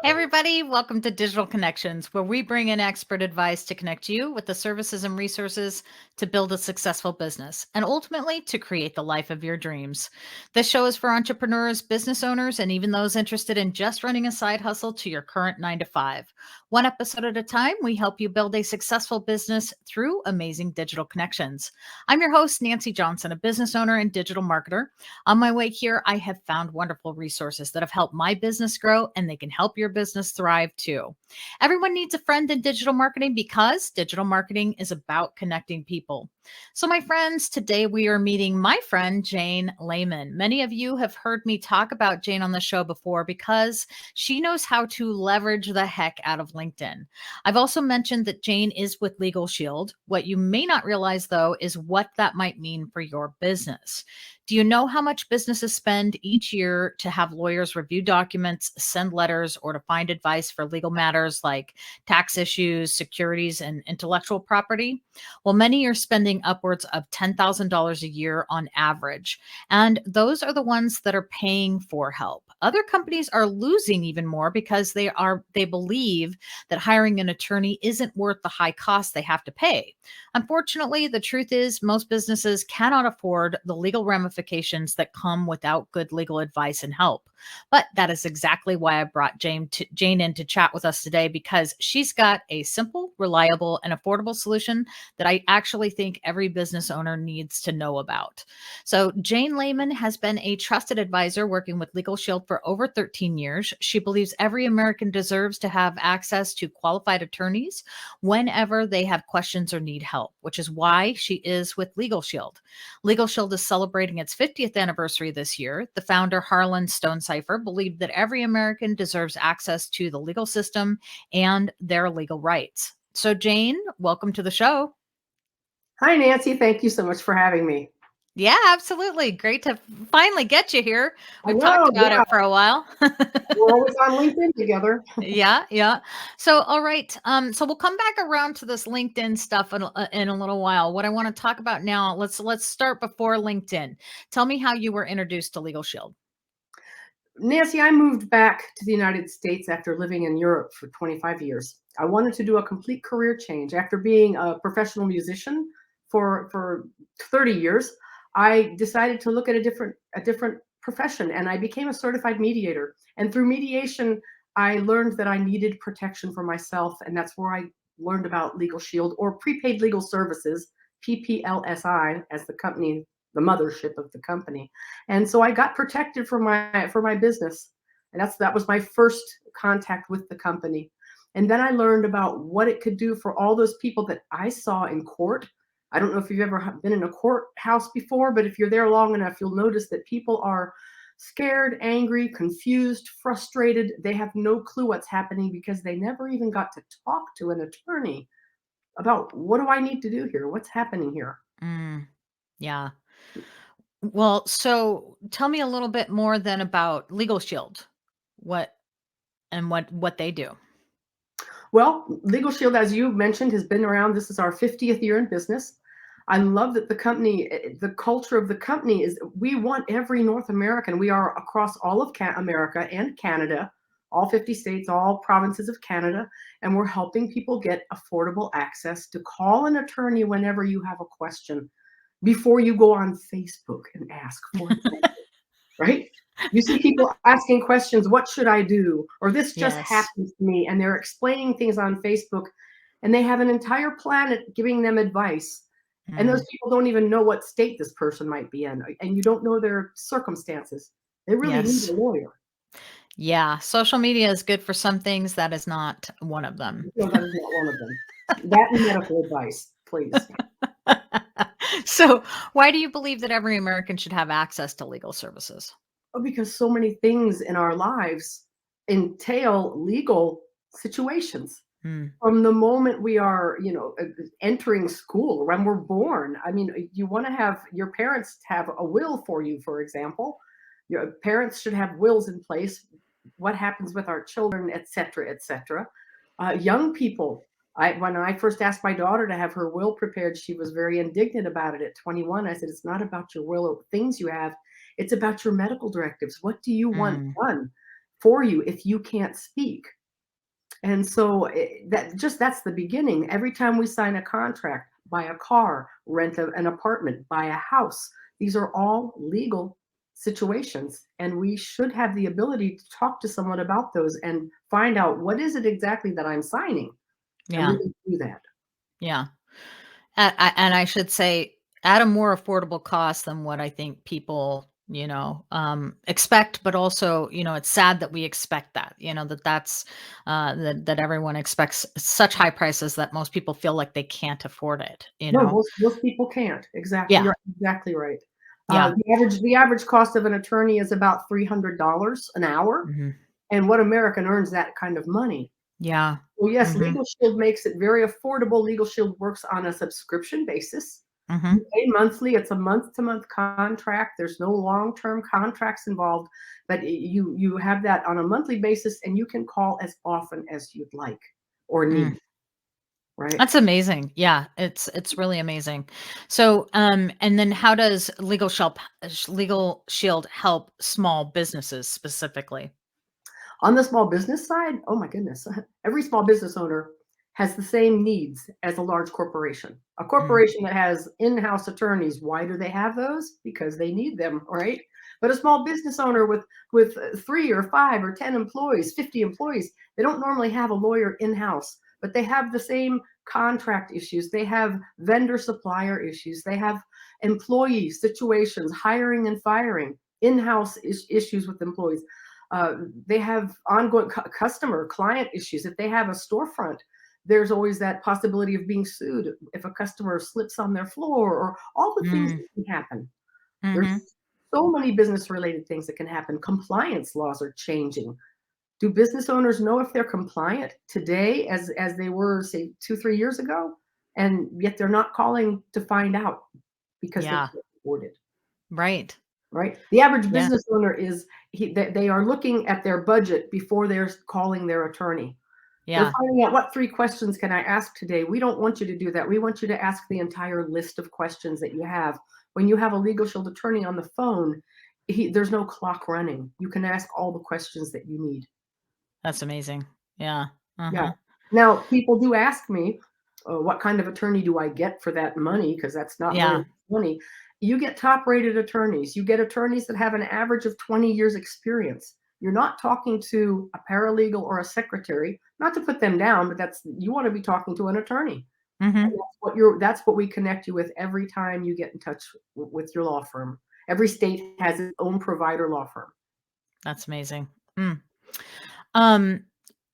Hey, everybody, welcome to Digital Connections, where we bring in expert advice to connect you with the services and resources to build a successful business and ultimately to create the life of your dreams. This show is for entrepreneurs, business owners, and even those interested in just running a side hustle to your current 9 to 5. One episode at a time, we help you build a successful business through amazing digital connections. I'm your host, Nancee Johnson, a business owner and digital marketer. On my way here, I have found wonderful resources that have helped my business grow, and they can help your business thrive too. Everyone needs a friend in digital marketing because digital marketing is about connecting people. So, my friends, today we are meeting my friend, Jane Lehman. Many of you have heard me talk about Jane on the show before because she knows how to leverage the heck out of LinkedIn. I've also mentioned that Jane is with LegalShield. What you may not realize, though, is what that might mean for your business. Do you know how much businesses spend each year to have lawyers review documents, send letters, or to find advice for legal matters like tax issues, securities, and intellectual property? Well, many are spending upwards of $10,000 a year on average, and those are the ones that are paying for help. Other companies are losing even more because they believe that hiring an attorney isn't worth the high cost they have to pay. Unfortunately, the truth is most businesses cannot afford the legal ramifications that come without good legal advice and help. But that is exactly why I brought Jane in to chat with us today, because she's got a simple, reliable, and affordable solution that I actually think every business owner needs to know about. So, Jane Lehman has been a trusted advisor working with LegalShield for over 13 years. She believes every American deserves to have access to qualified attorneys whenever they have questions or need help, which is why she is with LegalShield. LegalShield is celebrating its 50th anniversary this year. The founder, Harlan Stonecipher, believed that every American deserves access to the legal system and their legal rights. So, Jane, welcome to the show. Hi, Nancy. Thank you so much for having me. Yeah, absolutely. Great to finally get you here. I We've talked know, about yeah, it for a while. we're always on LinkedIn together. Yeah, yeah. So, all right. So we'll come back around to this LinkedIn stuff in a little while. What I want to talk about now, let's start before LinkedIn. Tell me how you were introduced to Legal Shield. Nancy, I moved back to the United States after living in Europe for 25 years. I wanted to do a complete career change. After being a professional musician for 30 years, I decided to look at a different profession, and I became a certified mediator. And through mediation, I learned that I needed protection for myself, and that's where I learned about Legal Shield, or prepaid legal services, PPLSI, as the company, the mothership of the company. And so I got protected for my business, and that was my first contact with the company. And then I learned about what it could do for all those people that I saw in court. I don't know if you've ever been in a courthouse before, but if you're there long enough, you'll notice that people are scared, angry, confused, frustrated. They have no clue what's happening because they never even got to talk to an attorney about, what do I need to do here? What's happening here? Mm, yeah. Well, so tell me a little bit more then about Legal Shield. What what they do. Well, Legal Shield, as you mentioned, has been around. This is our 50th year in business. I love that the culture of the company is, we want every North American. We are across all of America and Canada, all 50 states, all provinces of Canada, and we're helping people get affordable access to call an attorney whenever you have a question, before you go on Facebook and ask for advice, right? You see people asking questions, what should I do? Or this just Yes. happened to me. And they're explaining things on Facebook, and they have an entire planet giving them advice. And those Mm, people don't even know what state this person might be in. And you don't know their circumstances. They really need a yes. lawyer. Yeah. Social media is good for some things. That is not one of them. No, that is not one of them. That and medical advice, please. So, why do you believe that every American should have access to legal services? Oh, because so many things in our lives entail legal situations. Mm, From the moment we are, entering school, when we're born. I mean, you want to have your parents have a will for you, for example. Your parents should have wills in place. What happens with our children, et cetera, et cetera. Young people, when I first asked my daughter to have her will prepared, she was very indignant about it at 21. I said, it's not about your will or things you have, it's about your medical directives. What do you want mm, done? for you if you can't speak. And so that's the beginning. Every time we sign a contract, buy a car, rent an apartment, buy a house, these are all legal situations. And we should have the ability to talk to someone about those and find out what is it exactly that I'm signing. And we Yeah. can do that. Yeah. And I should say at a more affordable cost than what I think people, expect, but also, it's sad that we expect that, that everyone expects such high prices that most people feel like they can't afford it, you No, know? most people can't. Exactly, Yeah. you're exactly right. Yeah. The average cost of an attorney is about $300 an hour, Mhm. and what American earns that kind of money? Yeah. Well, yes, Mhm. LegalShield makes it very affordable. LegalShield works on a subscription basis. You Mhm. pay monthly. It's a month-to-month contract. There's no long-term contracts involved, but you have that on a monthly basis, and you can call as often as you'd like or Mm. need, right? That's amazing. Yeah, it's really amazing. So, and then how does Legal Shield help small businesses specifically? On the small business side, oh my goodness, every small business owner has the same needs as a large corporation. A Mm. corporation that has in-house attorneys, why do they have those? Because they need them, right? But a small business owner with 3 or 5 or 10 employees, 50 employees, they don't normally have a lawyer in-house, but they have the same contract issues. They have vendor supplier issues. They have employee situations, hiring and firing, in-house issues with employees. They have ongoing customer client issues. If they have a storefront, there's always that possibility of being sued if a customer slips on their floor, or all the things Mm. that can happen. Mhm. There's so many business related things that can happen. Compliance laws are changing. Do business owners know if they're compliant today as they were, say, 2 3 years ago? And yet they're not calling to find out because they Yeah. can't afford it. Right. Right? The average Yeah. business owner is they are looking at their budget before they're calling their attorney. They're Yeah. finding out, what 3 questions can I ask today? We don't want you to do that. We want you to ask the entire list of questions that you have. When you have a Legal Shield attorney on the phone, there's no clock running. You can ask all the questions that you need. That's amazing. Yeah. Yeah. Uh-huh. Now, people do ask me, what kind of attorney do I get for that money? Because that's not very Yeah. much money. You get top rated attorneys. You get attorneys that have an average of 20 years experience. You're not talking to a paralegal or a secretary, not to put them down, but you want to be talking to an attorney. And Mhm. that's what we connect you with every time you get in touch with your law firm. Every state has its own provider law firm. That's amazing. Mm. Um,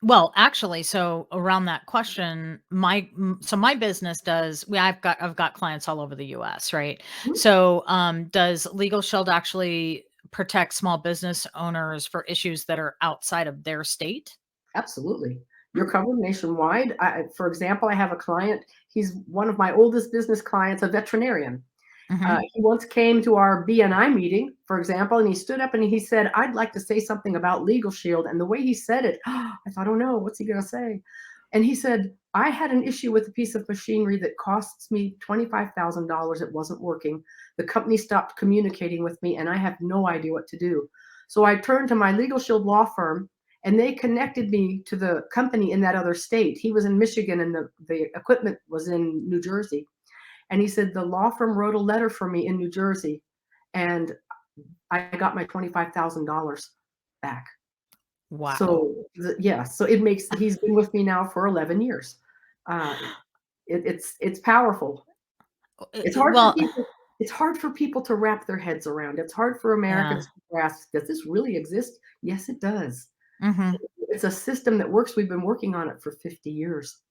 well, actually, so around that question, so my business I've got clients all over the US, right? Mhm. So, does Legal Shield actually protect small business owners for issues that are outside of their state? Absolutely. You're Mm. covered nationwide. For example, I have a client, he's one of my oldest business clients, a veterinarian. Mhm. He once came to our BNI meeting, for example, and he stood up and he said, "I'd like to say something about Legal Shield." And the way he said it, I thought, "Oh no, what's he going to say?" And he said, "I had an issue with a piece of machinery that costs me $25,000. It wasn't working. The company stopped communicating with me, and I have no idea what to do. So I turned to my Legal Shield law firm, and they connected me to the company in that other state. He was in Michigan, and the equipment was in New Jersey. And he said, the law firm wrote a letter for me in New Jersey, and I got my $25,000 back." Wow. So, yeah, so he's been with me now for 11 years. Uh, it's powerful. It's hard for Well, people. It's hard for people to wrap their heads around. It's hard for yeah. Americans to grasp. Does this really exist? Yes, it does. Mhm. It's a system that works. We've been working on it for 50 years.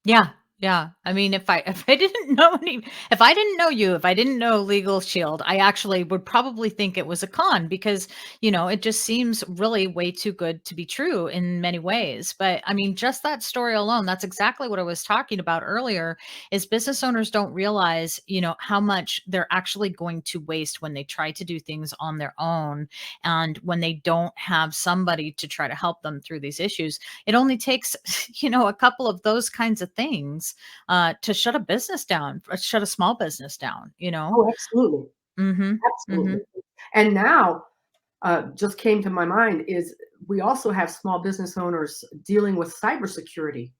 Yeah, yeah. I mean, if I didn't know if I didn't know you, if I didn't know Legal Shield, I actually would probably think it was a con because, it just seems really way too good to be true in many ways. But I mean, just that story alone, that's exactly what I was talking about earlier, is business owners don't realize, how much they're actually going to waste when they try to do things on their own and when they don't have somebody to try to help them through these issues. It only takes, a couple of those kinds of things to shut a business down, shut a small business down. Oh, absolutely. Mhm. Absolutely. Mhm. And now, just came to my mind is we also have small business owners dealing with cybersecurity.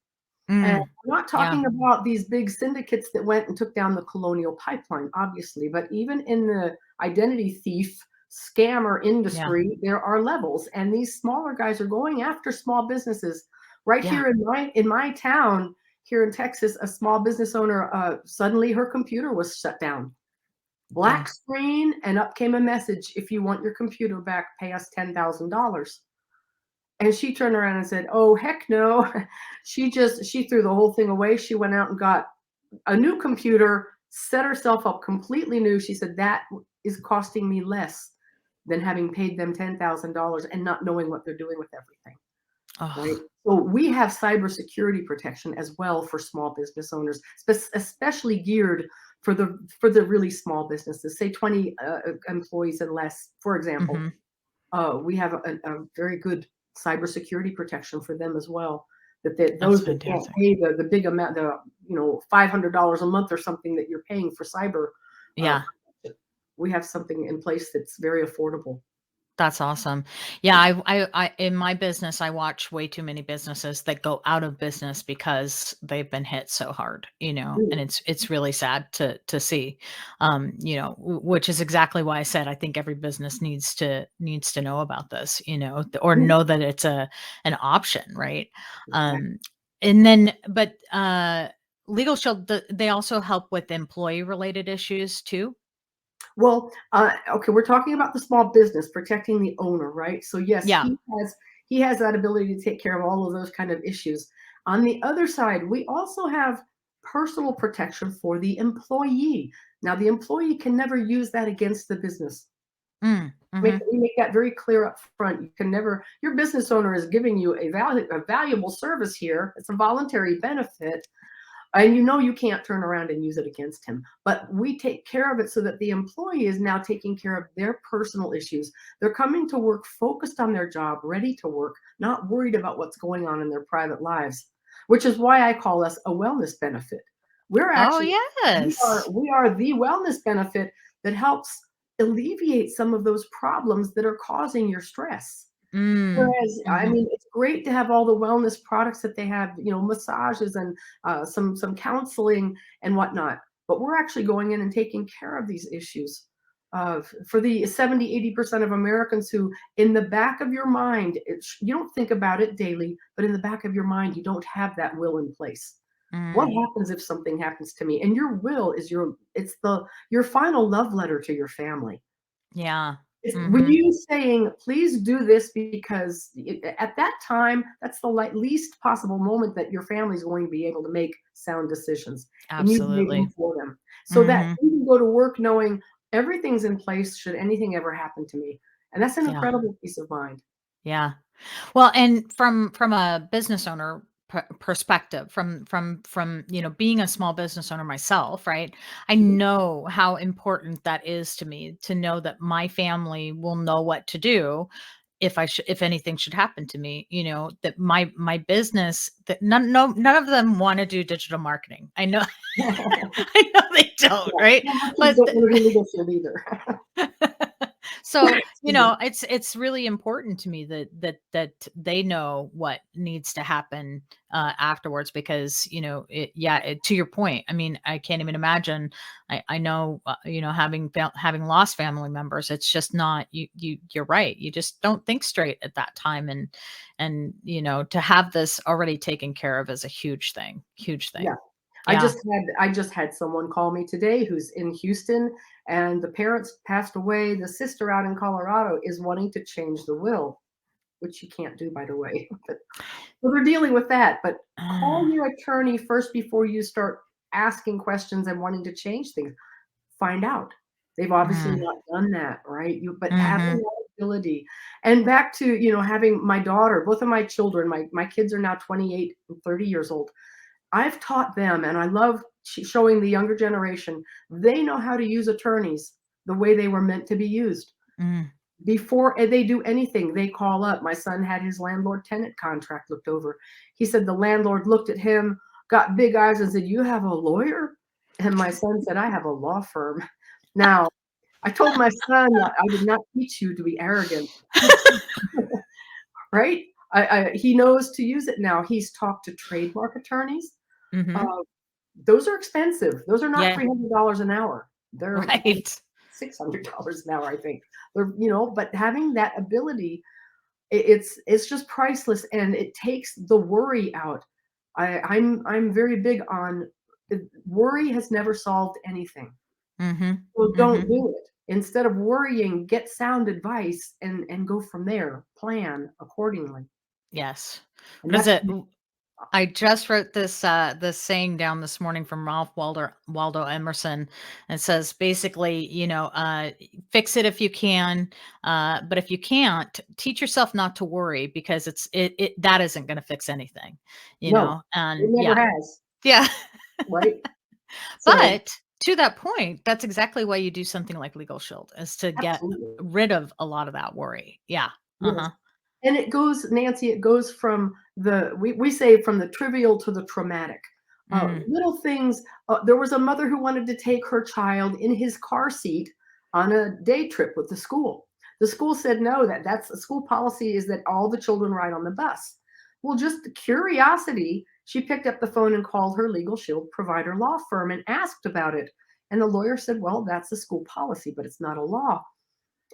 And Mm, I'm not yeah. talking about these big syndicates that went and took down the Colonial Pipeline, obviously, but even in the identity thief scammer Yeah. industry, there are levels, and these smaller guys are going after small businesses. Right Yeah. here in my town, here in Texas, a small business owner, suddenly her computer was shut down. Yeah. Black screen, and up came a message, "If you want your computer back, pay us $10,000." And she turned around and said, "Oh, heck no." She threw the whole thing away. She went out and got a new computer, set herself up completely new. She said, "That is costing me less than having paid them $10,000 and not knowing what they're doing with everything." Right? Oh, So we have cybersecurity protection as well for small business owners, especially geared for the really small businesses, say 20 employees and less, for example. mhm. We have a very good cybersecurity protection for them as well. That's Those that can't fantastic. pay the big amount, $500 a month or something that you're paying for cyber Yeah. protection, we have something in place that's very affordable. That's awesome. Yeah, I in my business, I watch way too many businesses that go out of business because they've been hit so hard, and Mm. it's really sad to see. Which is exactly why I said I think every business needs to know about this, or Mm. know that it's an option, right? Exactly. Um, and then, but Legal Shield, they also help with employee related issues too. Well, okay, we're talking about the small business protecting the owner, right? So yes, Yeah. he has that ability to take care of all of those kind of issues. On the other side, we also have personal protection for the employee. Now, the employee can never use that against the business. Mm, mhm. We make that very clear up front. You can never, your business owner is giving you a valuable service here. It's a voluntary benefit, and you can't turn around and use it against him. But we take care of it so that the employee is now taking care of their personal issues. They're coming to work focused on their job, ready to work, not worried about what's going on in their private lives, which is why I call us a wellness benefit. We're Oh, actually, yes. we are the wellness benefit that helps alleviate some of those problems that are causing your stress. Mm, Whereas, I mhm. mean, it's great to have all the wellness products that they have, massages and some counseling and whatnot. But we're actually going in and taking care of these issues. For the 70-80% of Americans who, in the back of your mind, you don't think about it daily, but in the back of your mind, you don't have that will in place. What Mm, happens if something happens to me? And your will is your final love letter to your family. yeah. It's when Mhm. you saying, "Please do this," because at that time, that's the least possible moment that your family's going to be able to make sound decisions, and you've made them Absolutely. for them. So that Mhm. you can go to work knowing everything's in place should anything ever happen to me, and that's an Yeah. incredible peace of mind. Yeah. Well, and from a business owner perspective, from being a small business owner myself, right? I Mhm. know how important that is to me to know that my family will know what to do if anything should happen to me, that my business that none of them want to do digital marketing. I know I know they don't, Yeah, right? and my kids But don't wanna do legal shield either. so, Excuse me. it's really important to me that they know what needs to happen afterwards because, to your point. I mean, I can't even imagine. I know, having lost family members, it's just not you're right. You just don't think straight at that time and to have this already taken care of is a huge thing. Huge Yeah. thing. I Yeah. just had I just had someone call me today who's in Houston, and the parents passed away. The sister out in Colorado is wanting to change the will, which you can't do, by the way. But so they're dealing with that. But call Ah, your attorney first before you start asking questions and wanting to change things. Find out. They've obviously mm, not done that, right? But having mhm, that ability, and back to having my daughter, both of my children, my kids are now 28 and 30 years old. I've taught them, and I love showing the younger generation, they know how to use attorneys the way they were meant to be used. mm, Before they do anything, they call up. My son had his landlord tenant contract looked over. He said the landlord looked at him, got big eyes, and said, "You have a lawyer?" And my son said, "I have a law firm." Now, I told my son that I did not teach you to be arrogant, right? He knows to use it now. He's talked to trademark attorneys. Uh, Mhm. those are expensive. Those are not Yeah. $300 an hour. They're Right. $600 an hour, I think. But having that ability, it's just priceless, and it takes the worry out. I'm very big on worry has never solved anything. Mhm. So don't Mhm. do it. Instead of worrying, get sound advice and go from there. Plan accordingly. Yes. And What is that's it? I just wrote this saying down this morning from Ralph Waldo Emerson. It says basically, fix it if you can, but if you can't, teach yourself not to worry because it that isn't going to fix anything, no, it and never yeah, has, yeah. right? So But to that point, that's exactly why you do something like Legal Shield is to get absolutely. rid of a lot of that worry. Yeah. Uh Yes. huh. And it goes, Nancy, it goes from we say from the trivial to the traumatic. Mm, Little things. There was a mother who wanted to take her child in his car seat on a day trip with the school. The school said no, that's the school policy is that all the children ride on the bus. Well, just curiosity, she picked up the phone and called her Legal Shield provider law firm and asked about it. And the lawyer said, well, that's the school policy, but it's not a law.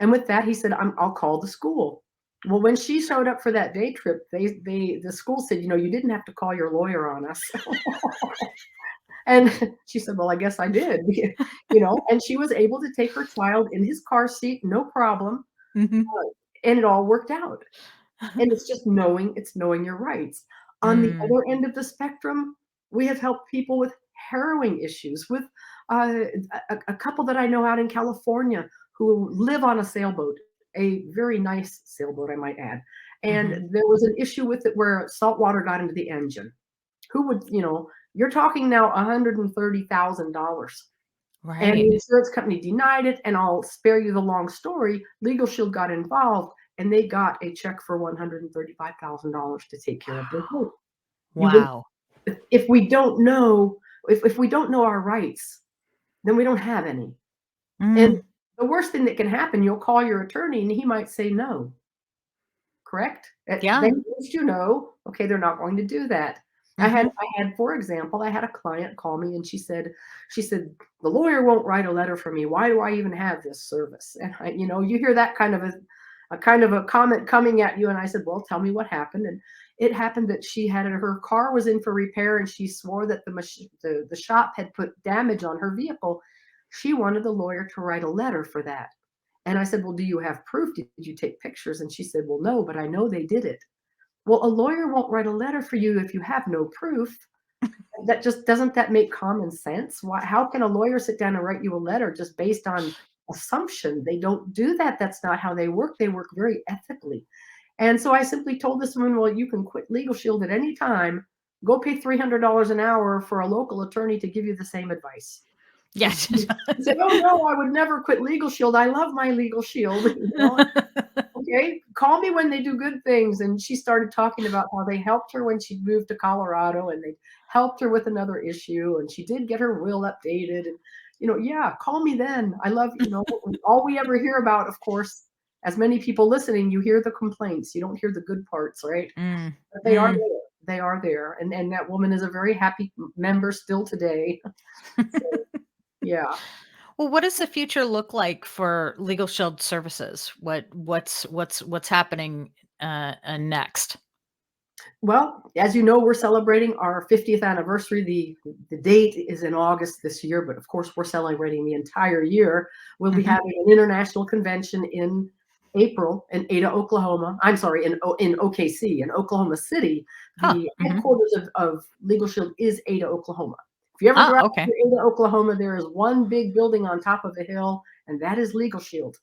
And with that, he said, I'll call the school. Well, when she showed up for that day trip, the school said, you didn't have to call your lawyer on us. And she said, well, I guess I did, and she was able to take her child in his car seat, no problem. mhm. And it all worked out. And it's knowing your rights. On the Mm, other end of the spectrum, we have helped people with harrowing issues, with uh, a couple that I know out in California who live on a sailboat, a very nice sailboat, I might add. And mhm. there was an issue with it where salt water got into the engine. Who would, you're talking now $130,000. And the Right. insurance company denied it, and I'll spare you the long story. Legal Shield got involved, and they got a check for $135,000 to take care of their boat. You would, Wow. if we don't know, if we don't know our rights, then we don't have any. And Mm, the worst thing that can happen, you'll call your attorney, and he might say no. Correct? Then yeah. at least okay, they're not going to do that. I had Mhm. I had, for example, I had a client call me and she said, "The lawyer won't write a letter for me. Why do I even have this service?" And you hear that kind of a comment coming at you, and I said, "Well, tell me what happened." And it happened that her car was in for repair, and she swore that the shop had put damage on her vehicle. She wanted the lawyer to write a letter for that. And I said, "Well, do you have proof? Did you take pictures?" And she said, "Well, no, but I know they did it." Well, a lawyer won't write a letter for you if you have no proof. That just doesn't that make common sense? How can a lawyer sit down and write you a letter just based on assumption? They don't do that. That's not how they work. They work very ethically. And so I simply told this woman, well, you can quit Legal Shield at any time. Go pay $300 an hour for a local attorney to give you the same advice. Yeah. She said, oh, no, I would never quit Legal Shield. I love my Legal Shield. Okay, call me when they do good things. And she started talking about how they helped her when she moved to Colorado, and they helped her with another issue, and she did get her will updated. And yeah, call me then. I love, all we ever hear about, of course, as many people listening, you hear the complaints. You don't hear the good parts, right? Mm, But they are mm. there. They are there. And that woman is a very happy member still today. So yeah. Well, what does the future look like for Legal Shield services? What's happening, next? Well, as you know, we're celebrating our 50th anniversary. The date is in August this year, but of course, we're celebrating the entire year. We'll be Mhm. having an international convention in April in Ada, Oklahoma. I'm sorry, in OKC, in Oklahoma City. Huh. The Mhm. headquarters of Legal Shield is Ada, Oklahoma. If you ever Ah, drive okay. to Ada, Oklahoma, there is one big building on top of a hill, and that is Legal Shield.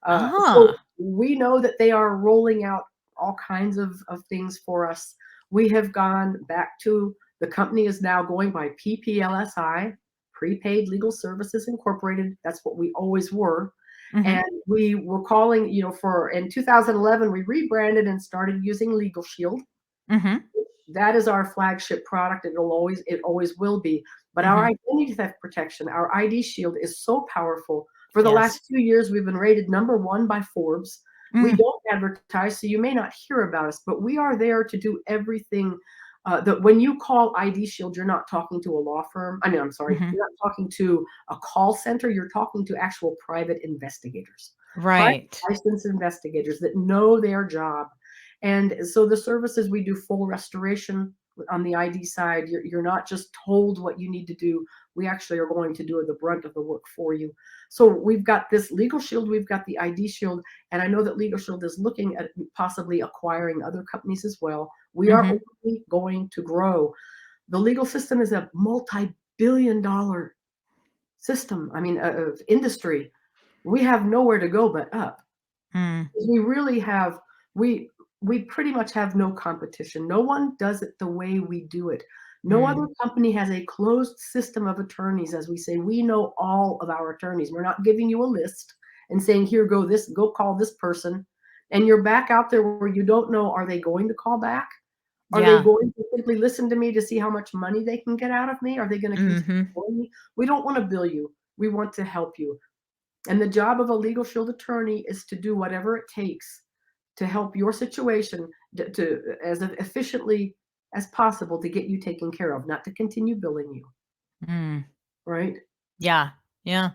So Ah. we know that they are rolling out all kinds of things for us. We have gone back to the company is now going by PPLSI, Prepaid Legal Services Incorporated. That's what we always were. And Mhm. we were calling, for in 2011, we rebranded and started using Legal Shield. Mhm. That is our flagship product. It always will be. But our Mhm. identity theft protection, our ID Shield is so powerful For the last Yes. 2 years, we've been rated #1 by Forbes. We Mm. don't advertise, so you may not hear about us, but we are there to do everything. That when you call ID Shield, you're not talking to a law firm. I mean, I'm sorry, Mhm. you're not talking to a call center. You're talking to actual private investigators, private Right. licensed investigators that know their job. And so the services we do full restoration on the ID side. You're not just told what you need to do. We actually are going to do the brunt of the work for you. So we've got this Legal Shield, we've got the ID Shield, and I know that Legal Shield is looking at possibly acquiring other companies as well. We are Mhm. only going to grow. The legal system is a multi-billion-dollar system. I mean, of industry. We have nowhere to go but up. Mm. We really have we we pretty much have no competition. No one does it the way we do it. No other Mm. company has a closed system of attorneys. As we say, we know all of our attorneys. We're not giving you a list and saying, here, go call this person. And you're back out there where you don't know, are they going to call back? Are they Yeah. going to simply listen to me to see how much money they can get out of me? Are they going to continue Mhm. billing me? We don't want to bill you. We want to help you. And the job of a Legal Shield attorney is to do whatever it takes to help your situation to as efficiently as possible to get you taken care of, not to continue billing you, Mm. right? Yeah. Yeah.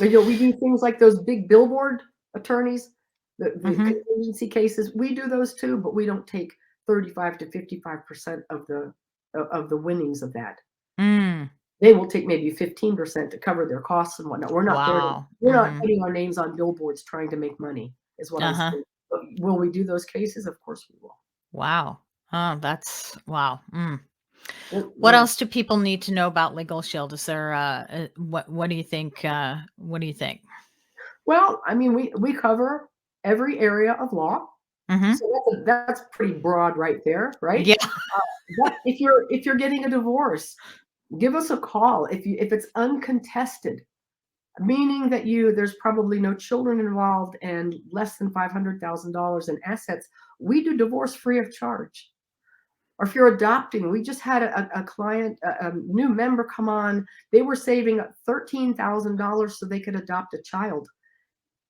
And, we do things like those big billboard attorneys, the Mhm. contingency cases. We do those too, but we don't take 35 to 55% of the winnings of that. Mm. They will take maybe 15% to cover their costs and whatnot. Wow. We're not Mhm. putting our names on billboards trying to make money, is what I'm Uh-huh. saying. But will we do those cases? Of course we will. Wow. Oh, that's wow. Mm. What Yeah. else do people need to know about Legal Shield? Is there what do you think what do you think? Well, I mean, we cover every area of law, Mhm. so that's pretty broad right there, right? Yeah. But if you're getting a divorce, give us a call. If it's uncontested, meaning that there's probably no children involved and less than $500,000 in assets, we do divorce free of charge. Or if you're adopting, we just had a client, a new member come on. They were saving $13,000 so they could adopt a child.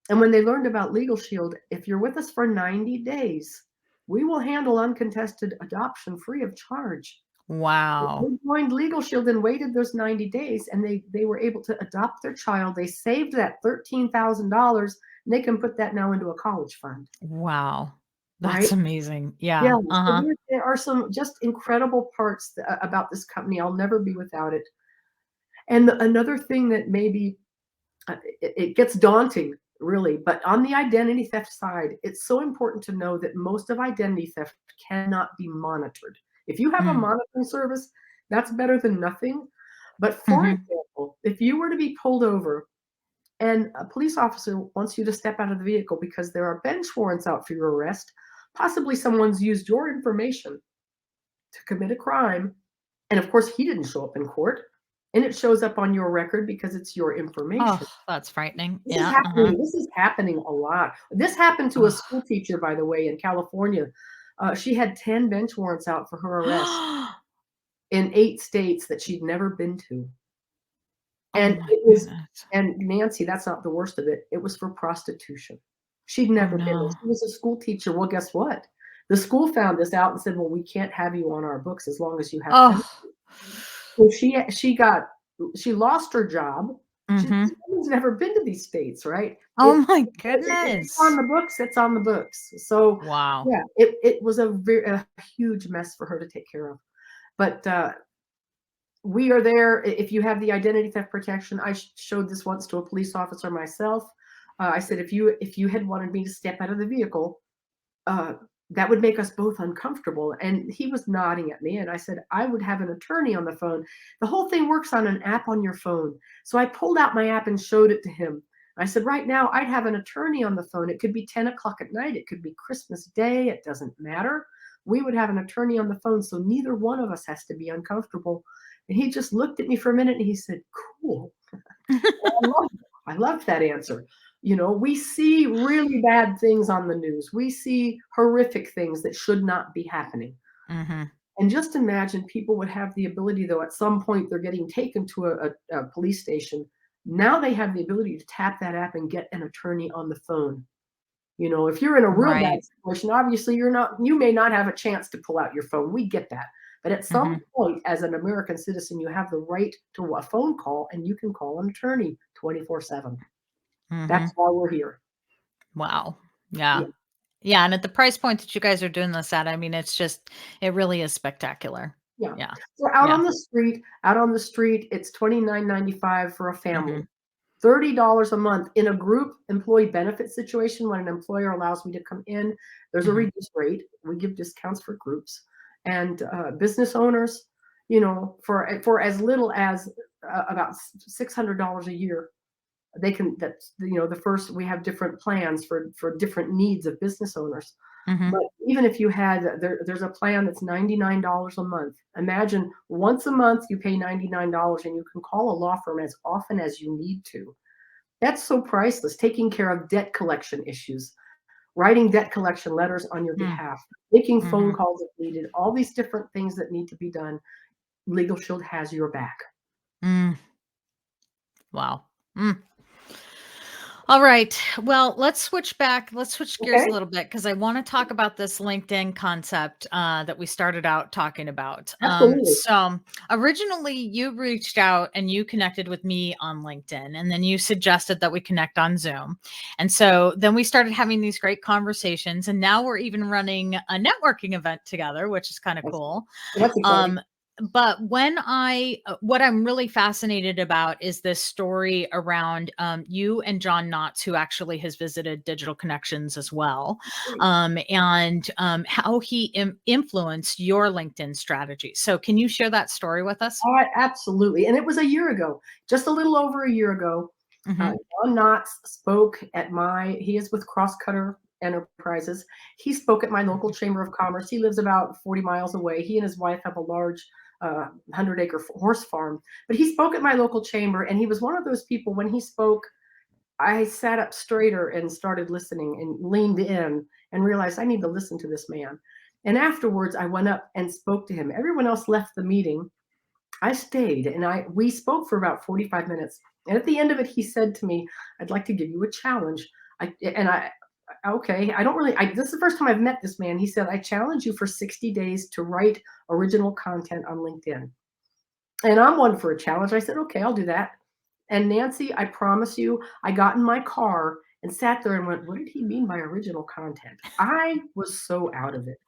And when they learned about Legal Shield, if you're with us for 90 days, we will handle uncontested adoption free of charge. Wow. They joined Legal Shield and waited those 90 days, and they were able to adopt their child. They saved that $13,000, and they can put that now into a college fund, Wow. right? That's amazing. Yeah, Yeah. so Uh-huh. there are some just incredible parts about this company. I'll never be without it. And another thing that maybe it gets daunting, really, but on the identity theft side, it's so important to know that most of identity theft cannot be monitored. If you have a Mm. monitoring service, that's better than nothing. But for Mhm. example, if you were to be pulled over and a police officer wants you to step out of the vehicle because there are bench warrants out for your arrest, possibly someone's used your information to commit a crime, and of course he didn't show up in court, and it shows up on your record because it's your Oh, information. that's frightening. This is Yeah. Uh-huh. happening this is happening a lot. This happened to a school teacher, by the way, in California. She had 10 bench warrants out for her arrest Oh. in 8 states that she'd never been to. Oh And my it was goodness. and Nancy, that's not the worst of it. It was for prostitution. She'd Oh never been there. no. She was a school teacher. Well, guess what? The school found this out and said, "Well, we can't have you on our books as long as you have felonies." Oh. So she lost her job. This Mhm. woman's never been to these states, right? Oh If my if it's on goodness. the books, it's on the books. So, Wow. yeah, it was a huge mess for her to take care of. But, we are there if you have the identity theft protection. I showed this once to a police officer myself. I said, "If you had wanted me to step out of the vehicle, uh, that would make us both uncomfortable." And he was nodding at me, and I said, "I would have an attorney on the phone." The whole thing works on an app on your phone. So I pulled out my app and showed it to him. I said, "Right now, I'd have an attorney on the phone. It could be 10 o'clock at night. It could be Christmas Day. It doesn't matter. We would have an attorney on the phone, so neither one of us has to be uncomfortable." And he just looked at me for a minute and he said, "Cool." I loved that answer. We see really bad things on the news. We see horrific things that should not be happening. Mhm. And just imagine people would have the ability, though, at some point they're getting taken to a police station. Now they have the ability to tap that app and get an attorney on the phone. You know, if you're in a real bad Right. situation, obviously you may not have a chance to pull out your phone. We get that. But at some Mhm. point, as an American citizen, you have the right to a phone call and you can call an attorney 24/7. That's Mhm. why we're here. Wow. Yeah. Yeah. Yeah, and at the price point that you guys are doing this at, I mean, it really is spectacular. Yeah. Yeah. So Yeah. out on the street, it's 29.95 for a family. Mhm. $30 a month in a group employee benefit situation when an employer allows me to come in. There's a Mhm. reduced rate. We give discounts for groups and business owners, you know, for as little as about $600 a year. They can that's you know the first we have different plans for different needs of business owners. Mhm. But even if you had there's a plan that's $99 a month. Imagine once a month you pay $99 and you can call a law firm as often as you need to. That's so priceless. Taking care of debt collection issues, writing debt collection letters on your Mm. behalf, making phone Mhm. calls if needed, all these different things that need to be done. Legal Shield has your back. Mm. Wow. Mm. All right. Well, let's switch back. Let's switch gears a Okay? little bit because I want to talk about this LinkedIn concept that we started out talking about. Absolutely. So, originally, you reached out and you connected with me on LinkedIn, and then you suggested that we connect on Zoom. And so then we started having these great conversations, and now we're even running a networking event together, which is kind of That's, cool. that's exciting. Um, but what I'm really fascinated about is this story around you and John Knotts, who actually has visited Digital Connections as well, and how he influenced your LinkedIn strategy. So, can you share that story with us? Absolutely. And it was a year ago, just a little over a year ago. Uh, Hmm. John Knotts spoke at he is with Crosscutter Enterprises. He spoke at my local chamber of commerce. He lives about 40 miles away. He and his wife have a large 100-acre horse farm. But he spoke at my local chamber, and he was one of those people when he spoke. I sat up straighter and started listening and leaned in and realized I need to listen to this man. And afterwards, I went up and spoke to him. Everyone else left the meeting. I stayed and we spoke for about 45 minutes. And at the end of it, he said to me, I'd like to give you a challenge. Okay, I don't really, this is the first time I've met this man. He said, I challenge you for 60 days to write original content on LinkedIn. And I'm one for a challenge. I said, okay, I'll do that. And Nancee, I promise you, I got in my car and sat there and went, what did he mean by original content? I was so out of it.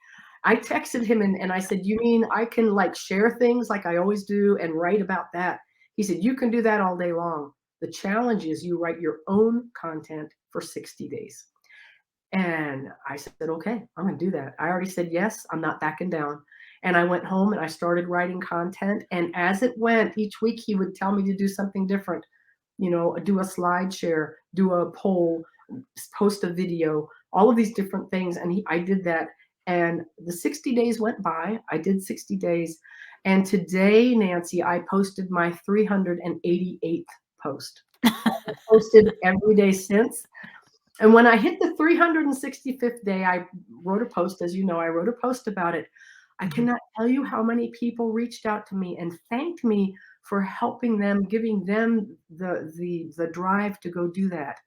I texted him and I said, you mean I can like share things like I always do and write about that? He said, you can do that all day long. The challenge is you write your own content for 60 days. And I said, okay, I'm going to do that. I already said yes. I'm not backing down. And I went home and I started writing content. And as it went, each week he would tell me to do something different, you know, do a slide share, do a poll, post a video, all of these different things. And I did that. And the 60 days went by. I did 60 days. And today, Nancee, I posted my 388th post. I posted every day since. And when I hit the 365th day, I wrote a post, as you know, I wrote a post about it. I Hmm. cannot tell you how many people reached out to me and thanked me for helping them, giving them the drive to go do that.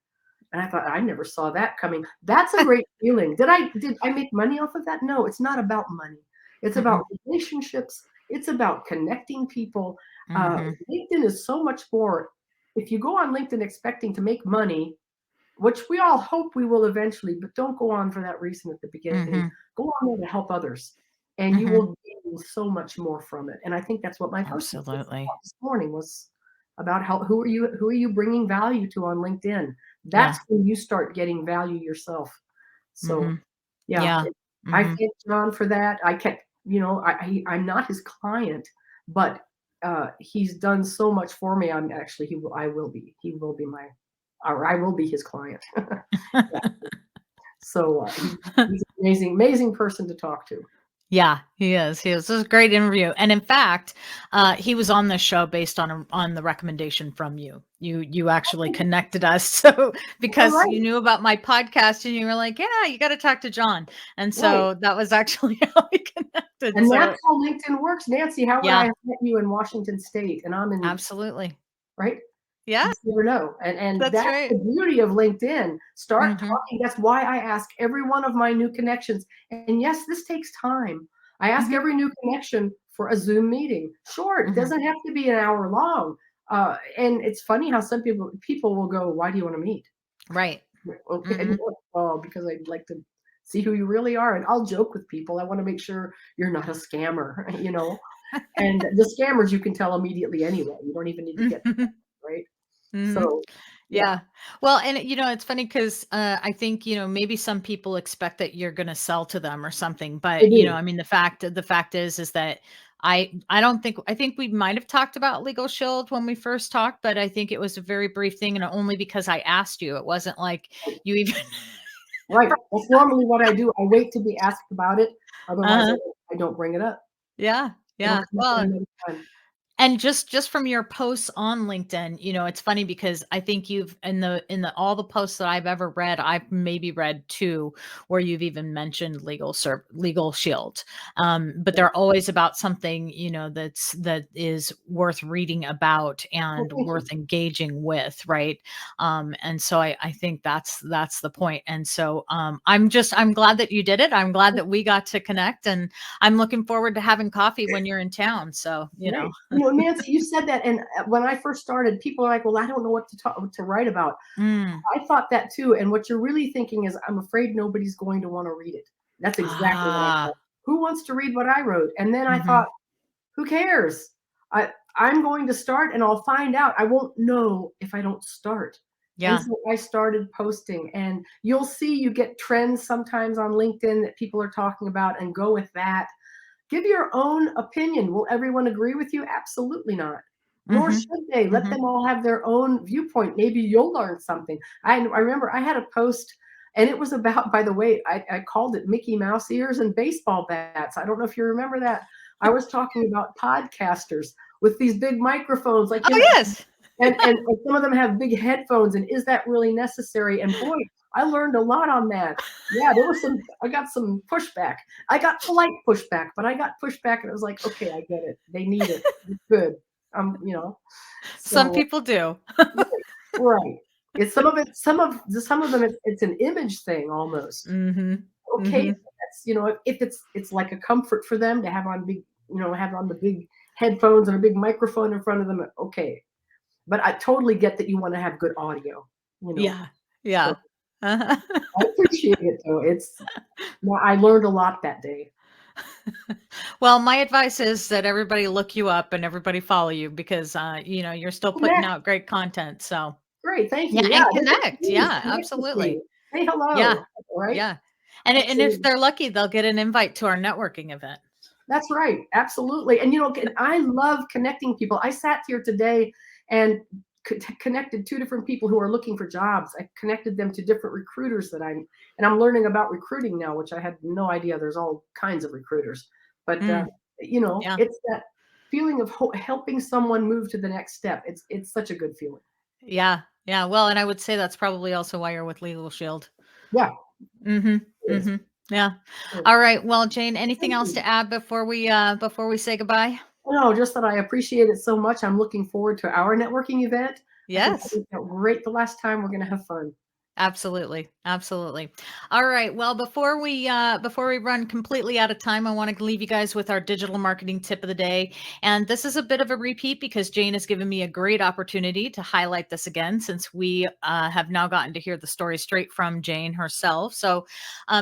And I thought, I never saw that coming. That's a great feeling. Did I make money off of that? No, it's not about money. It's Hmm. about relationships. It's about connecting people. Hmm. LinkedIn is so much more. If you go on LinkedIn expecting to make money, which we all hope we will eventually, but don't go on for that reason at the beginning. Hmm. Go on there to help others, and you Hmm. will gain so much more from it. And I think that's what my post was Absolutely. about this morning was about how who are you bringing value to on LinkedIn? That's Yeah. when you start getting value yourself. So Hmm. yeah, Yeah. I Hmm. thank John for that. I kept, you know, I'm not his client, but he's done so much for me. I'm actually he will be my or I will be his client. Yeah. So he's an amazing person to talk to. Yeah, he is. He is. This is a great interview, and in fact, he was on this show based on the recommendation from you. You actually connected us, so All because right, you knew about my podcast, and you were like, "Yeah, you got to talk to John," and right. so that was actually how we connected. And So that's how LinkedIn works. Nancy, how would I yeah, have met you in Washington State? And I'm in, absolutely. right? Yeah, You just never know. And that's that's right. the beauty of LinkedIn. Start Mhm, talking. That's why I ask every one of my new connections. And yes, this takes time. I ask mhm, every new connection for a Zoom meeting. Sure, it mhm. doesn't have to be an hour long. And it's funny how some people will go, "Why do you want to meet?" Right. Okay, Mhm. oh, because I'd like to see who you really are. And I'll joke with people. I want to make sure you're not a scammer, you know. And the scammers you can tell immediately anyway. You don't even need to get to Mhm. that, right? Mhm. So yeah, Yeah. Well, and it's funny because I think, maybe some people expect that you're going to sell to them or something, they but do. I mean, the fact is that I don't think I think we might have talked about Legal Shield when we first talked, but I think it was a very brief thing, and only because I asked you. It wasn't like you even. Right. That's normally what I do. I wait to be asked about it. Otherwise, Uh-huh. I don't bring it up. Yeah. It'll Yeah. come up at Well, another time. and just from your posts on LinkedIn, it's funny because I think you've in the all the posts that I've ever read, I've maybe read 2 where you've even mentioned Legal Shield. But they're always about something, that is worth reading about Well, and thank you. worth engaging with, right? And so I think that's the point. And so I'm glad that you did it. I'm glad that we got to connect, and I'm looking forward to having coffee when you're in town. So. Great. Nancy, you said that, and when I first started, people are like, "Well, I don't know what to write about." Mm. I thought that too, and what you're really thinking is, "I'm afraid nobody's going to wanna read it." That's exactly what I Ah. thought. Who wants to read what I wrote? And then I thought, Mhm. "Who cares? I'm going to start and I'll find out. I won't know if I don't start." And Yeah. so I started posting, and you'll see you get trends sometimes on LinkedIn that people are talking about, and go with that. Give your own opinion. Will everyone agree with you? Absolutely not. Nor Mhm. should they. Let Mhm. them all have their own viewpoint. Maybe you'll learn something. I remember I had a post, and it was about, by the way, I called it Mickey Mouse ears and baseball bats. I don't know if you remember that. I was talking about podcasters with these big microphones, like, Oh, yes. and some of them have big headphones. And is that really necessary? And boy, I learned a lot on that. Yeah, I got some pushback. I got polite pushback, but I got pushback, and it was like, okay, I get it. They need it. It's good. Some So people do. right, right. Some of them it's an image thing almost. Mhm. Okay, Mhm. so that's, if it's like a comfort for them to have on have on the big headphones and a big microphone in front of them. Okay, but I totally get that you want to have good audio. You know, Yeah. so Yeah. Uh-huh. I appreciate it though. I learned a lot that day. Well, my advice is that everybody look you up and everybody follow you because, you're still putting Connect. out great content, so Great, thank yeah, you. Yeah, and just connect. please Yeah, connect with me. absolutely. Say Yeah. hello. Right? Yeah. And if Absolutely. they're lucky, they'll get an invite to our networking event. That's right. Absolutely. And I love connecting people. I sat here today and connected two different people who are looking for jobs. I connected them to different recruiters and I'm learning about recruiting now, which I had no idea. There's all kinds of recruiters. But Mm, yeah. it's that feeling of helping someone move to the next step. It's such a good feeling. Yeah. Yeah. Well, and I would say that's probably also why you're with Legal Shield. Yeah, Mhm. it is. Mhm. Yeah. It is. All right. Well, Jane, anything Thank else you. to add before we say goodbye? No, just that I appreciate it so much. I'm looking forward to our networking event. I think that Yes. worked out great the last time. We're going to have fun. Absolutely. Absolutely. All right. Well, before we run completely out of time, I want to leave you guys with our digital marketing tip of the day. And this is a bit of a repeat because Jane has given me a great opportunity to highlight this again since we have now gotten to hear the story straight from Jane herself. So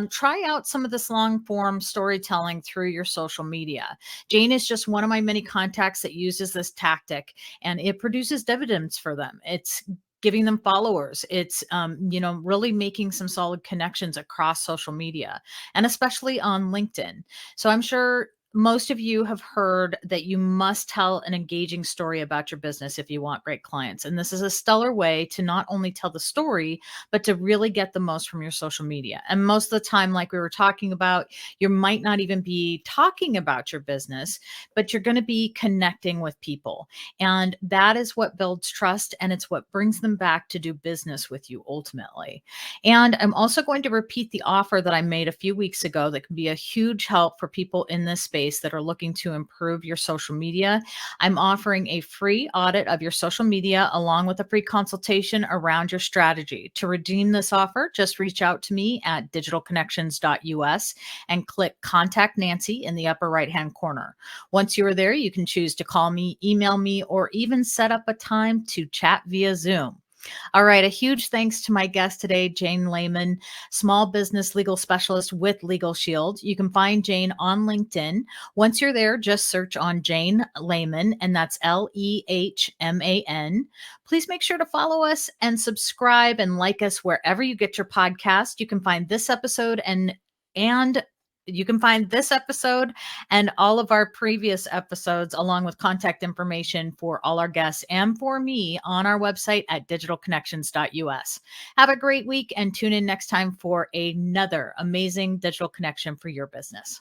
try out some of this long form storytelling through your social media. Jane is just one of my many contacts that uses this tactic, and it produces dividends for them. It's giving them followers. It's really making some solid connections across social media and especially on LinkedIn. So I'm sure most of you have heard that you must tell an engaging story about your business if you want great clients. And this is a stellar way to not only tell the story, but to really get the most from your social media. And most of the time, like we were talking about, you might not even be talking about your business, but you're going to be connecting with people. And that is what builds trust, and it's what brings them back to do business with you ultimately. And I'm also going to repeat the offer that I made a few weeks ago that can be a huge help for people in this space space that are looking to improve your social media, I'm offering a free audit of your social media along with a free consultation around your strategy. To redeem this offer, just reach out to me at digitalconnections.us and click Contact Nancee in the upper right-hand corner. Once you are there, you can choose to call me, email me, or even set up a time to chat via Zoom. All right, a huge thanks to my guest today, Jane Lehman, small business legal specialist with LegalShield. You can find Jane on LinkedIn. Once you're there, just search on Jane Lehman, and that's Lehman. Please make sure to follow us and subscribe and like us wherever you get your podcast. You can find this episode and you can find this episode and all of our previous episodes, along with contact information for all our guests and for me, on our website at digitalconnections.us. Have a great week and tune in next time for another amazing digital connection for your business.